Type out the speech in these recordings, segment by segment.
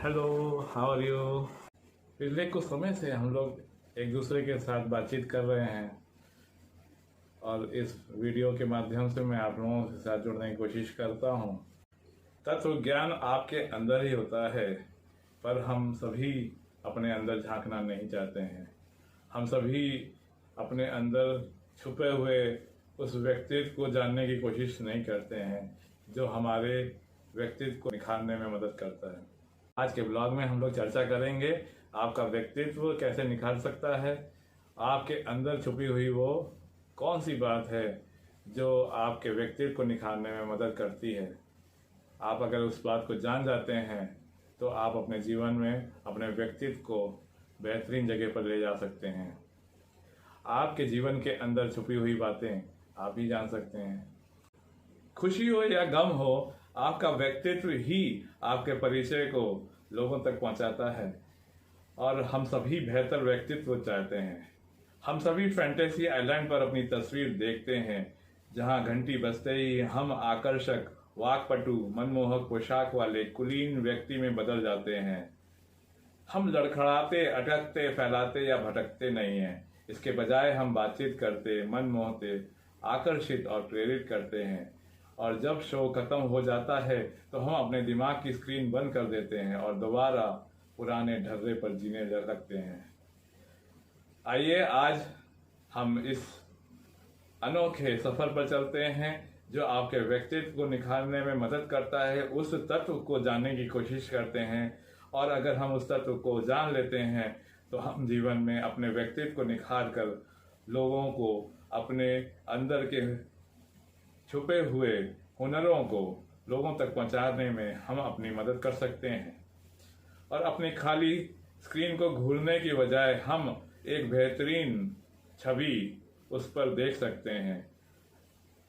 Hello, how are you. पिछले कुछ समय से हम लोग एक दूसरे के साथ बातचीत कर रहे हैं और इस वीडियो के माध्यम से मैं आप लोगों के साथ जुड़ने की कोशिश करता हूँ। तत्व ज्ञान आपके अंदर ही होता है, पर हम सभी अपने अंदर झांकना नहीं चाहते हैं। हम सभी अपने अंदर छुपे हुए उस व्यक्तित्व को जानने की कोशिश नहीं करते हैं जो हमारे व्यक्तित्व को निखारने में मदद करता है। आज के ब्लॉग में हम लोग चर्चा करेंगे आपका व्यक्तित्व कैसे निखार सकता है, आपके अंदर छुपी हुई वो कौन सी बात है जो आपके व्यक्तित्व को निखारने में मदद करती है। आप अगर उस बात को जान जाते हैं तो आप अपने जीवन में अपने व्यक्तित्व को बेहतरीन जगह पर ले जा सकते हैं। आपके जीवन के अंदर छुपी हुई बातें आप ही जान सकते हैं। खुशी हो या गम हो, आपका व्यक्तित्व ही आपके परिचय को लोगों तक पहुंचाता है। और हम सभी बेहतर व्यक्तित्व चाहते हैं। हम सभी फैंटेसी आइलैंड पर अपनी तस्वीर देखते हैं, जहां घंटी बजते ही हम आकर्षक, वाकपटु, मनमोहक पोशाक वाले कुलीन व्यक्ति में बदल जाते हैं। हम लड़खड़ाते, अटकते, फैलाते या भटकते नहीं हैं। इसके बजाय हम बातचीत करते, मन मोहते, आकर्षित और प्रेरित करते हैं। और जब शो खत्म हो जाता है तो हम अपने दिमाग की स्क्रीन बंद कर देते हैं और दोबारा पुराने ढर्रे पर जीने लगते हैं। आइए आज हम इस अनोखे सफर पर चलते हैं जो आपके व्यक्तित्व को निखारने में मदद करता है। उस तत्व को जानने की कोशिश करते हैं और अगर हम उस तत्व को जान लेते हैं तो हम जीवन में अपने व्यक्तित्व को निखार कर लोगों को अपने अंदर के छुपे हुए हुनरों को लोगों तक पहुंचाने में हम अपनी मदद कर सकते हैं। और अपनी खाली स्क्रीन को घूरने की बजाय हम एक बेहतरीन छवि उस पर देख सकते हैं।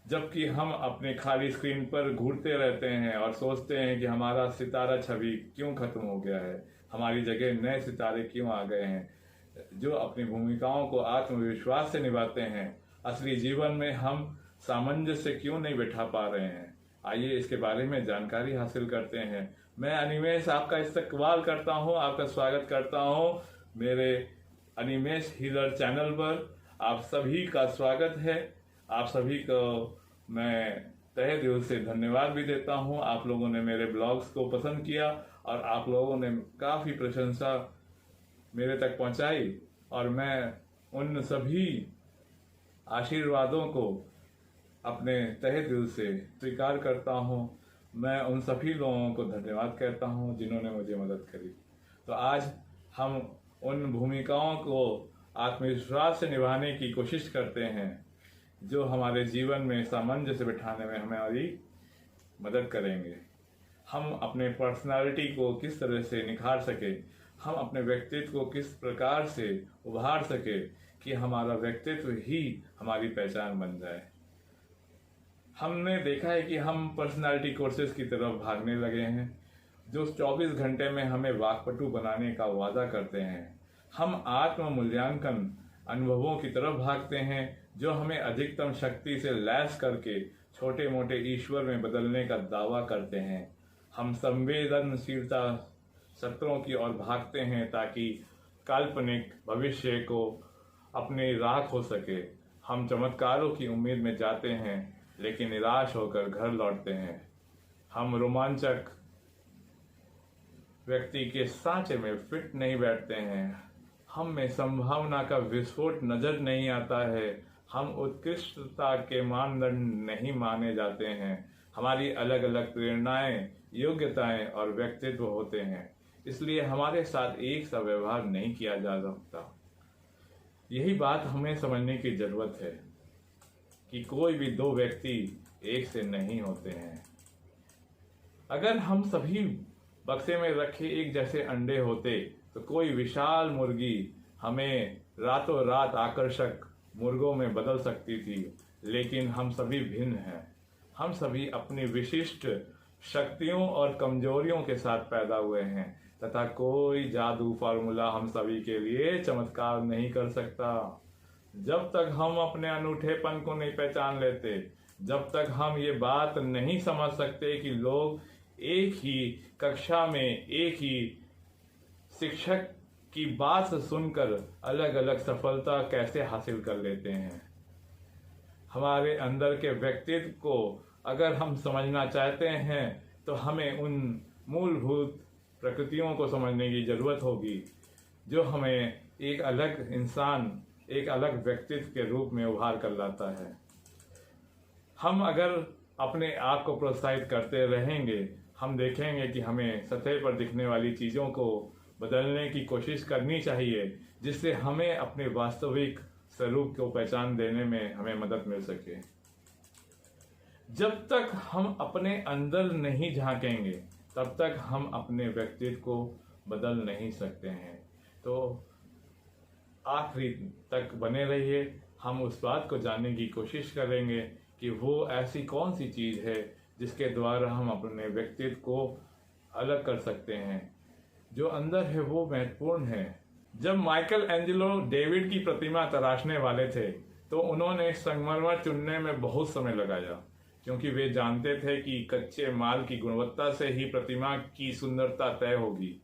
जबकि हम अपने खाली स्क्रीन पर घूरते रहते हैं और सोचते हैं कि हमारा सितारा छवि क्यों खत्म हो गया है, हमारी जगह नए सितारे क्यों आ गए हैं जो अपनी भूमिकाओं को आत्मविश्वास से निभाते हैं। असली जीवन में हम सामंजस्य क्यों नहीं बैठा पा रहे हैं। आइए इसके बारे में जानकारी हासिल करते हैं। मैं अनिमेश आपका इस्तकबाल करता हूं, आपका स्वागत करता हूं मेरे अनिमेश हीलर चैनल पर। आप सभी का स्वागत है। आप सभी को मैं तहे दिल से धन्यवाद भी देता हूं। आप लोगों ने मेरे ब्लॉग्स को पसंद किया और आप लोगों ने काफ़ी प्रशंसा मेरे तक पहुंचाई और मैं उन सभी आशीर्वादों को अपने तहे दिल से स्वीकार करता हूँ। मैं उन सभी लोगों को धन्यवाद कहता हूँ जिन्होंने मुझे मदद करी। तो आज हम उन भूमिकाओं को आत्मविश्वास से निभाने की कोशिश करते हैं जो हमारे जीवन में सामंजस्य बिठाने में हमारी मदद करेंगे। हम अपने पर्सनालिटी को किस तरह से निखार सके, हम अपने व्यक्तित्व को किस प्रकार से उभार सके कि हमारा व्यक्तित्व ही हमारी पहचान बन जाए। हमने देखा है कि हम पर्सनालिटी कोर्सेज की तरफ भागने लगे हैं जो 24 घंटे में हमें वाकपटु बनाने का वादा करते हैं। हम आत्म मूल्यांकन अनुभवों की तरफ भागते हैं जो हमें अधिकतम शक्ति से लैस करके छोटे मोटे ईश्वर में बदलने का दावा करते हैं। हम संवेदनशीलता सत्रों की ओर भागते हैं ताकि काल्पनिक भविष्य को अपनी राख हो सके। हम चमत्कारों की उम्मीद में जाते हैं लेकिन निराश होकर घर लौटते हैं। हम रोमांचक व्यक्ति के सांचे में फिट नहीं बैठते हैं। हम में संभावना का विस्फोट नजर नहीं आता है। हम उत्कृष्टता के मानदंड नहीं माने जाते हैं। हमारी अलग अलग प्रेरणाएं, योग्यताएं और व्यक्तित्व होते हैं, इसलिए हमारे साथ एक सा व्यवहार नहीं किया जा सकता। यही बात हमें समझने की जरूरत है कि कोई भी दो व्यक्ति एक से नहीं होते हैं। अगर हम सभी बक्से में रखे एक जैसे अंडे होते तो कोई विशाल मुर्गी हमें रातों रात आकर्षक मुर्गों में बदल सकती थी। लेकिन हम सभी भिन्न हैं। हम सभी अपनी विशिष्ट शक्तियों और कमजोरियों के साथ पैदा हुए हैं तथा कोई जादू फार्मूला हम सभी के लिए चमत्कार नहीं कर सकता। जब तक हम अपने अनूठेपन को नहीं पहचान लेते, जब तक हम ये बात नहीं समझ सकते कि लोग एक ही कक्षा में एक ही शिक्षक की बात सुनकर अलग अलग सफलता कैसे हासिल कर लेते हैं। हमारे अंदर के व्यक्तित्व को अगर हम समझना चाहते हैं तो हमें उन मूलभूत प्रकृतियों को समझने की ज़रूरत होगी जो हमें एक अलग इंसान, एक अलग व्यक्तित्व के रूप में उभार कर लाता है। हम अगर अपने आप को प्रोत्साहित करते रहेंगे, हम देखेंगे कि हमें सतह पर दिखने वाली चीज़ों को बदलने की कोशिश करनी चाहिए, जिससे हमें अपने वास्तविक स्वरूप को पहचान देने में हमें मदद मिल सके। जब तक हम अपने अंदर नहीं झांकेंगे तब तक हम अपने व्यक्तित्व को बदल नहीं सकते हैं। तो आखिरी तक बने रहिए, हम उस बात को जानने की कोशिश करेंगे कि वो ऐसी कौन सी चीज़ है जिसके द्वारा हम अपने व्यक्तित्व को अलग कर सकते हैं। जो अंदर है वो महत्वपूर्ण है। जब माइकल एंजेलो डेविड की प्रतिमा तराशने वाले थे तो उन्होंने संगमरमर चुनने में बहुत समय लगाया, क्योंकि वे जानते थे कि कच्चे माल की गुणवत्ता से ही प्रतिमा की सुंदरता तय होगी।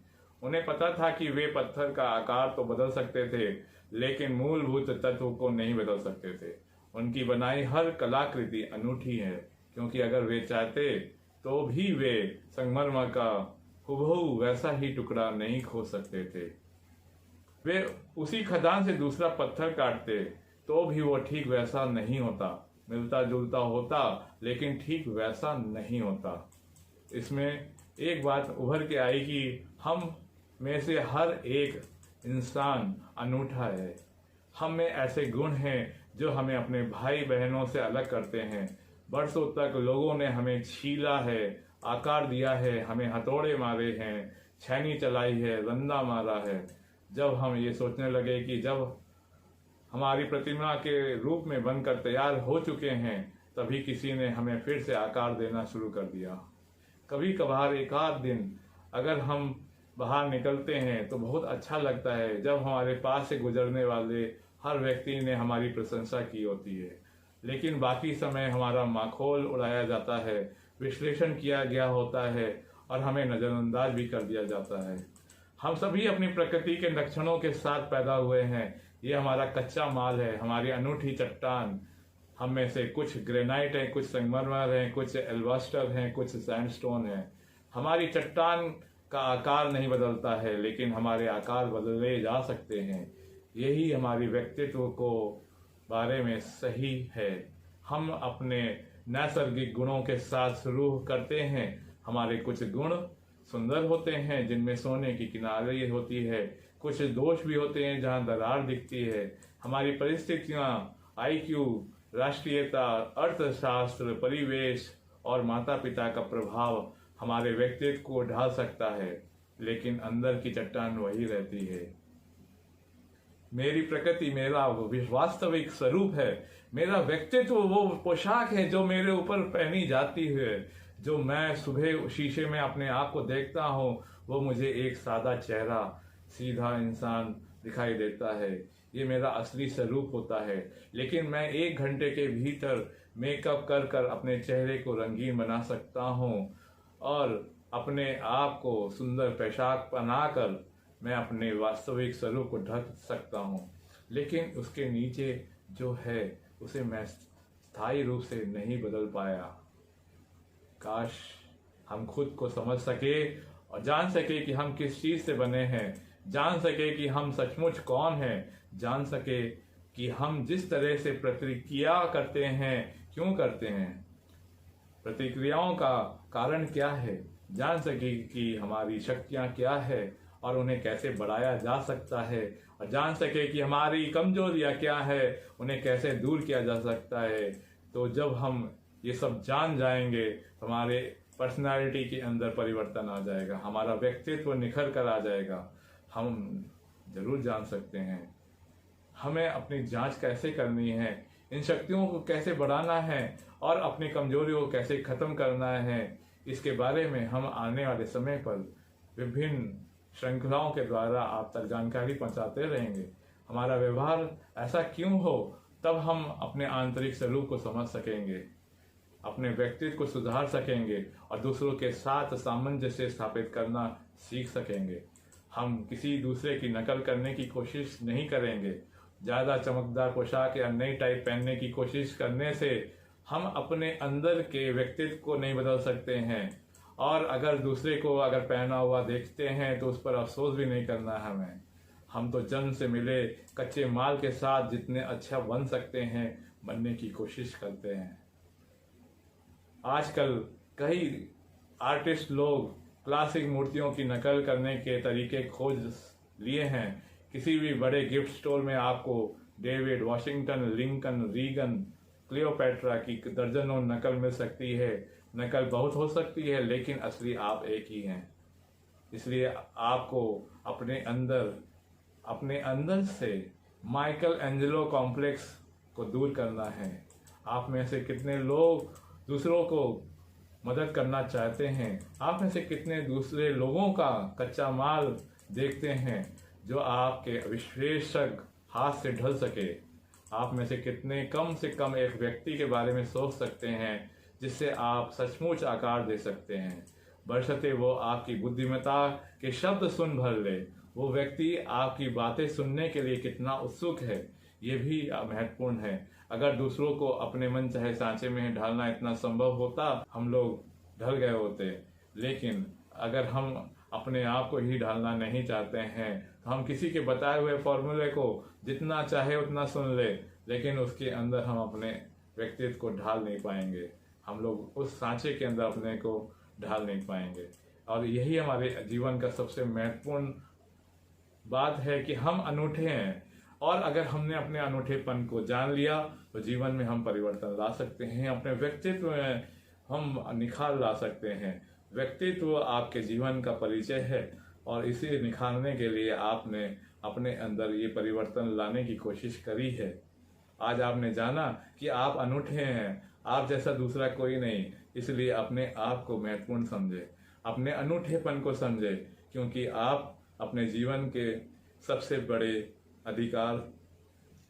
उन्हें पता था कि वे पत्थर का आकार तो बदल सकते थे, लेकिन मूलभूत तत्व को नहीं बदल सकते थे। उनकी बनाई हर कलाकृति अनूठी है, क्योंकि अगर वे चाहते तो भी वे संगमरमर का हुबहू वैसा ही टुकड़ा नहीं खोज सकते थे। वे उसी खदान से दूसरा पत्थर काटते तो भी वो ठीक वैसा नहीं होता, मिलता जुलता होता लेकिन ठीक वैसा नहीं होता। इसमें एक बात उभर के आई कि हम में से हर एक इंसान अनूठा है। हम में ऐसे गुण हैं जो हमें अपने भाई बहनों से अलग करते हैं। बरसों तक लोगों ने हमें छीला है, आकार दिया है, हमें हथौड़े मारे हैं, छैनी चलाई है, रंदा मारा है। जब हम ये सोचने लगे कि जब हमारी प्रतिमा के रूप में बनकर तैयार हो चुके हैं, तभी किसी ने हमें फिर से आकार देना शुरू कर दिया। कभी कभार एक आध दिन अगर हम बाहर निकलते हैं तो बहुत अच्छा लगता है जब हमारे पास से गुजरने वाले हर व्यक्ति ने हमारी प्रशंसा की होती है, लेकिन बाकी समय हमारा माखौल उड़ाया जाता है, विश्लेषण किया गया होता है और हमें नज़रअंदाज भी कर दिया जाता है। हम सभी अपनी प्रकृति के लक्षणों के साथ पैदा हुए हैं। ये हमारा कच्चा माल है, हमारी अनूठी चट्टान। हम में से कुछ ग्रेनाइट है, कुछ संगमरमर है, कुछ एल्बास्टर हैं, कुछ सैंडस्टोन है। हमारी चट्टान का आकार नहीं बदलता है, लेकिन हमारे आकार बदले जा सकते हैं। यही हमारी व्यक्तित्व को बारे में सही है। हम अपने नैसर्गिक गुणों के साथ शुरू करते हैं। हमारे कुछ गुण सुंदर होते हैं जिनमें सोने की किनारे होती है, कुछ दोष भी होते हैं जहां दरार दिखती है। हमारी परिस्थितियां, IQ, राष्ट्रीयता, अर्थशास्त्र, परिवेश और माता पिता का प्रभाव हमारे व्यक्तित्व को ढाल सकता है, लेकिन अंदर की चट्टान वही रहती है। मेरी प्रकृति मेरा वास्तविक स्वरूप है। मेरा व्यक्तित्व वो पोशाक है जो मेरे ऊपर पहनी जाती है। जो मैं सुबह शीशे में अपने आप को देखता हूँ वो मुझे एक सादा चेहरा, सीधा इंसान दिखाई देता है। ये मेरा असली स्वरूप होता है। लेकिन मैं 1 घंटे के भीतर मेकअप कर कर अपने चेहरे को रंगीन बना सकता हूँ और अपने आप को सुंदर पोशाक पहनाकर मैं अपने वास्तविक स्वरूप को ढक सकता हूँ। लेकिन उसके नीचे जो है उसे मैं स्थायी रूप से नहीं बदल पाया। काश हम खुद को समझ सके और जान सके कि हम किस चीज़ से बने हैं, जान सके कि हम सचमुच कौन हैं, जान सके कि हम जिस तरह से प्रतिक्रिया करते हैं क्यों करते हैं, प्रतिक्रियाओं का कारण क्या है, जान सके कि हमारी शक्तियाँ क्या है और उन्हें कैसे बढ़ाया जा सकता है, और जान सके कि हमारी कमजोरियाँ क्या है, उन्हें कैसे दूर किया जा सकता है। तो जब हम ये सब जान जाएंगे तो हमारे पर्सनालिटी के अंदर परिवर्तन आ जाएगा, हमारा व्यक्तित्व निखर कर आ जाएगा। हम जरूर जान सकते हैं हमें अपनी जांच कैसे करनी है, इन शक्तियों को कैसे बढ़ाना है और अपनी कमजोरियों को कैसे खत्म करना है। इसके बारे में हम आने वाले समय पर विभिन्न श्रृंखलाओं के द्वारा आप तक जानकारी पहुंचाते रहेंगे। हमारा व्यवहार ऐसा क्यों हो, तब हम अपने आंतरिक स्वरूप को समझ सकेंगे, अपने व्यक्तित्व को सुधार सकेंगे और दूसरों के साथ सामंजस्य स्थापित करना सीख सकेंगे। हम किसी दूसरे की नकल करने की कोशिश नहीं करेंगे। ज़्यादा चमकदार पोशाक या नई टाइप पहनने की कोशिश करने से हम अपने अंदर के व्यक्तित्व को नहीं बदल सकते हैं। और अगर दूसरे को अगर पहना हुआ देखते हैं तो उस पर अफसोस भी नहीं करना है हमें। हम तो जन्म से मिले कच्चे माल के साथ जितने अच्छा बन सकते हैं बनने की कोशिश करते हैं। आजकल कई आर्टिस्ट लोग क्लासिक मूर्तियों की नकल करने के तरीके खोज लिए हैं। किसी भी बड़े गिफ्ट स्टोर में आपको David, Washington, Lincoln, Reagan, Cleopatra की दर्जनों नकल मिल सकती है। नकल बहुत हो सकती है लेकिन असली आप एक ही हैं। इसलिए आपको अपने अंदर से माइकल एंजेलो कॉम्प्लेक्स को दूर करना है। आप में से कितने लोग दूसरों को मदद करना चाहते हैं? आप में से कितने दूसरे लोगों का कच्चा माल देखते हैं जो आपके विशेषज्ञ हाथ से ढल सके? आप में से कितने कम से कम एक व्यक्ति के बारे में सोच सकते हैं जिससे आप सचमुच आकार दे सकते हैं, बशर्ते वो आपकी बुद्धिमत्ता के शब्द सुन भर ले। वो व्यक्ति आपकी बातें सुनने के लिए कितना उत्सुक है ये भी महत्वपूर्ण है। अगर दूसरों को अपने मन चाहे सांचे में ढालना इतना संभव होता हम लोग ढल गए होते। लेकिन अगर हम अपने आप को ही ढालना नहीं चाहते हैं तो हम किसी के बताए हुए फॉर्मूले को जितना चाहे उतना सुन ले, लेकिन उसके अंदर हम अपने व्यक्तित्व को ढाल नहीं पाएंगे। हम लोग उस सांचे के अंदर अपने को ढाल नहीं पाएंगे। और यही हमारे जीवन का सबसे महत्वपूर्ण बात है कि हम अनूठे हैं। और अगर हमने अपने अनूठेपन को जान लिया तो जीवन में हम परिवर्तन ला सकते हैं। अपने व्यक्तित्व में हम निखार ला सकते हैं। व्यक्तित्व आपके जीवन का परिचय है और इसे निखारने के लिए आपने अपने अंदर ये परिवर्तन लाने की कोशिश करी है। आज आपने जाना कि आप अनूठे हैं, आप जैसा दूसरा कोई नहीं। इसलिए अपने आप को महत्वपूर्ण समझे, अपने अनूठेपन को समझे, क्योंकि आप अपने जीवन के सबसे बड़े अधिकार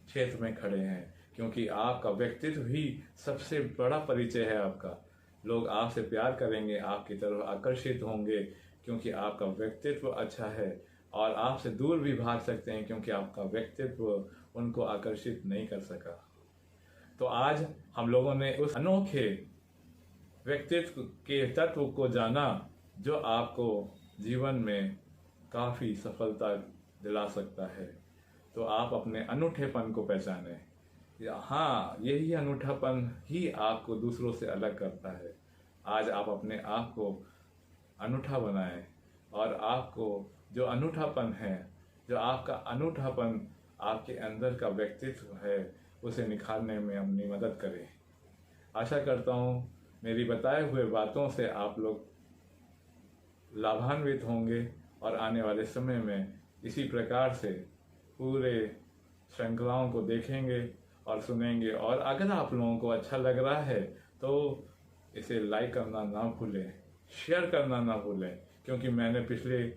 क्षेत्र में खड़े हैं। क्योंकि आपका व्यक्तित्व ही सबसे बड़ा परिचय है आपका। लोग आपसे प्यार करेंगे, आपकी तरफ आकर्षित होंगे क्योंकि आपका व्यक्तित्व अच्छा है, और आपसे दूर भी भाग सकते हैं क्योंकि आपका व्यक्तित्व उनको आकर्षित नहीं कर सका। तो आज हम लोगों ने उस अनोखे व्यक्तित्व के तत्व को जाना जो आपको जीवन में काफ़ी सफलता दिला सकता है। तो आप अपने अनूठेपन को पहचानें। हाँ, यही अनूठापन ही आपको दूसरों से अलग करता है। आज आप अपने आप को अनूठा बनाएं और आपको जो अनूठापन है, जो आपका अनूठापन आपके अंदर का व्यक्तित्व है, उसे निखारने में अपनी मदद करें। आशा करता हूँ मेरी बताए हुए बातों से आप लोग लाभान्वित होंगे और आने वाले समय में इसी प्रकार से पूरे श्रृंखलाओं को देखेंगे और सुनेंगे। और अगर आप लोगों को अच्छा लग रहा है तो इसे लाइक करना ना भूलें, शेयर करना ना भूलें, क्योंकि मैंने पिछले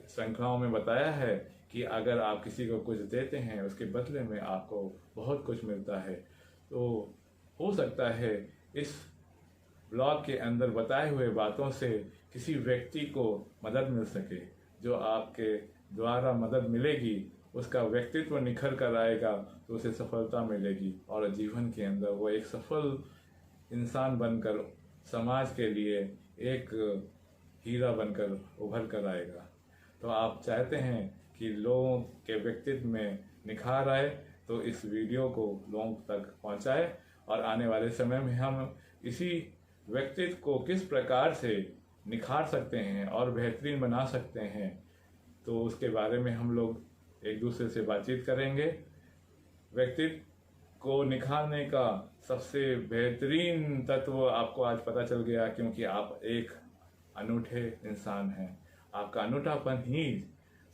श्रृंखलाओं में बताया है कि अगर आप किसी को कुछ देते हैं उसके बदले में आपको बहुत कुछ मिलता है। तो हो सकता है इस ब्लॉग के अंदर बताए हुए बातों से किसी व्यक्ति को मदद मिल सके। जो आपके द्वारा मदद मिलेगी उसका व्यक्तित्व निखर कर आएगा तो उसे सफलता मिलेगी और जीवन के अंदर वो एक सफल इंसान बनकर समाज के लिए एक हीरा बनकर उभर कर आएगा। तो आप चाहते हैं कि लोगों के व्यक्तित्व में निखार आए तो इस वीडियो को लोगों तक पहुंचाए और आने वाले समय में हम इसी व्यक्तित्व को किस प्रकार से निखार सकते हैं और बेहतरीन बना सकते हैं, तो उसके बारे में हम लोग एक दूसरे से बातचीत करेंगे। व्यक्तित्व को निखारने का सबसे बेहतरीन तत्व आपको आज पता चल गया, क्योंकि आप एक अनूठे इंसान हैं। आपका अनूठापन ही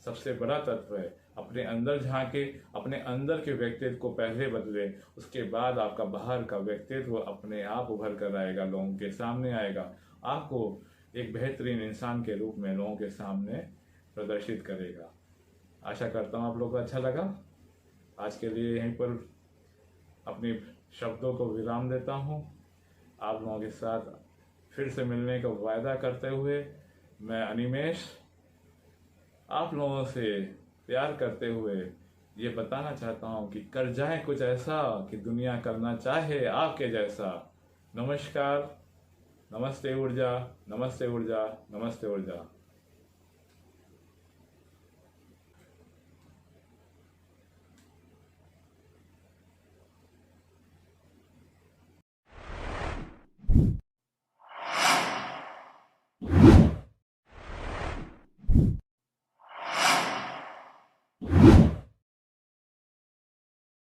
सबसे बड़ा तत्व है। अपने अंदर झांके, अपने अंदर के व्यक्तित्व को पहले बदले, उसके बाद आपका बाहर का व्यक्तित्व अपने आप उभर कर आएगा, लोगों के सामने आएगा, आपको एक बेहतरीन इंसान के रूप में लोगों के सामने प्रदर्शित करेगा। आशा करता हूँ आप लोगों को अच्छा लगा। आज के लिए यहीं पर अपने शब्दों को विराम देता हूँ। आप लोगों के साथ फिर से मिलने का वायदा करते हुए मैं अनिमेश आप लोगों से प्यार करते हुए ये बताना चाहता हूँ कि कर जाए कुछ ऐसा कि दुनिया करना चाहे आपके जैसा। नमस्कार, नमस्ते ऊर्जा, नमस्ते ऊर्जा, नमस्ते ऊर्जा।